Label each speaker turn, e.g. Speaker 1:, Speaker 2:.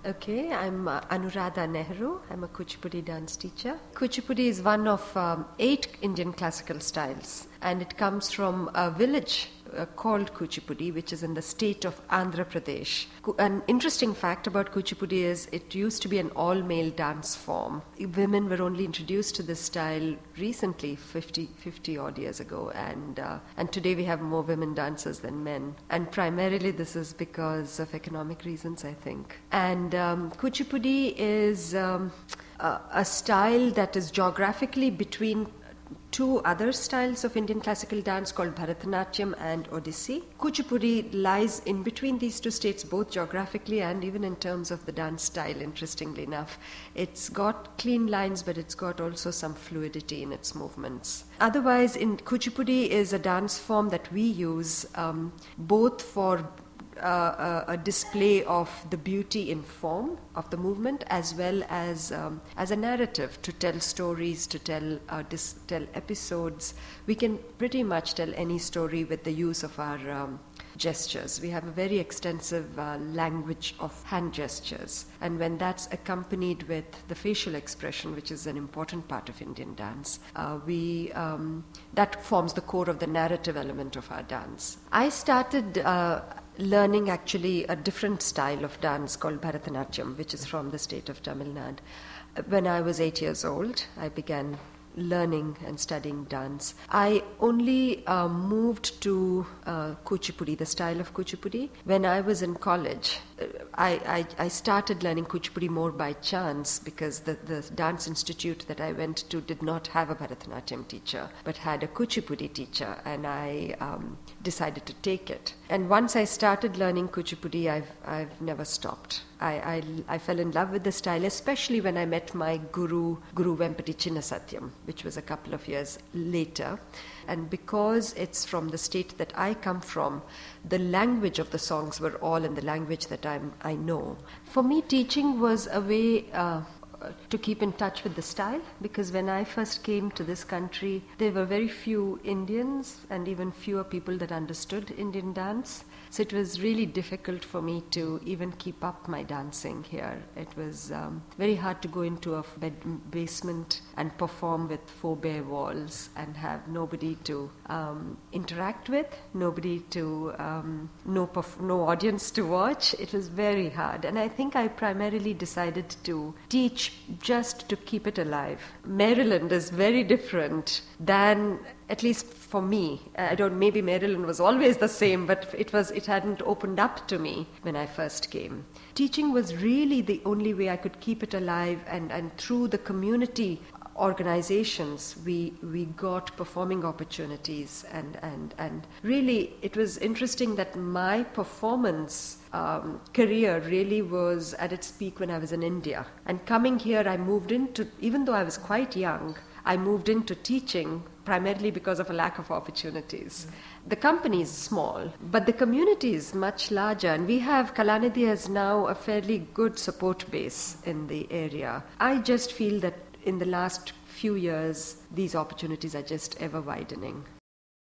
Speaker 1: Okay, I'm Anuradha Nehru. I'm a Kuchipudi dance teacher. Kuchipudi is one of 8 Indian classical styles, and it comes from a village called Kuchipudi, which is in the state of Andhra Pradesh. An interesting fact about Kuchipudi is it used to be an all-male dance form. Women were only introduced to this style recently, 50 odd years ago, and today we have more women dancers than men. And primarily this is because of economic reasons, I think. And Kuchipudi is a style that is geographically between 2 other styles of Indian classical dance called Bharatanatyam and Odissi. Kuchipudi lies in between these 2 states, both geographically and even in terms of the dance style, interestingly enough. It's got clean lines, but it's got also some fluidity in its movements. Otherwise, Kuchipudi is a dance form that we use both for a display of the beauty in form of the movement, as well as a narrative to tell stories, to tell episodes. We can pretty much tell any story with the use of our gestures. We have a very extensive language of hand gestures, and when that's accompanied with the facial expression, which is an important part of Indian dance, that forms the core of the narrative element of our dance. I started learning actually a different style of dance called Bharatanatyam, which is from the state of Tamil Nadu. When I was 8 years old, I began learning and studying dance. I only moved to Kuchipudi, the style of Kuchipudi, when I was in college. I started learning Kuchipudi more by chance because the dance institute that I went to did not have a Bharatanatyam teacher but had a Kuchipudi teacher, and I decided to take it. And once I started learning Kuchipudi, I've never stopped. I fell in love with the style, especially when I met my Guru Vempati Chinnasatyam, which was a couple of years later. And because it's from the state that I come from, the language of the songs were all in the language that I know. For me, teaching was a way to keep in touch with the style, because when I first came to this country, there were very few Indians and even fewer people that understood Indian dance. So it was really difficult for me to even keep up my dancing here. It was very hard to go into a basement and perform with 4 bare walls and have nobody to interact with, nobody to, no audience to watch. It was very hard. And I think I primarily decided to teach just to keep it alive. Maryland is very different than, at least for me. Maybe Maryland was always the same, but it hadn't opened up to me when I first came. Teaching was really the only way I could keep it alive, and through the community organizations we got performing opportunities, and really it was interesting that my performance career really was at its peak when I was in India. And coming here, I moved into, even though I was quite young, I moved into teaching primarily because of a lack of opportunities. The company is small, but the community is much larger, and we have, Kalanidhi has now a fairly good support base in the area. I just feel that in the last few years, these opportunities are just ever widening.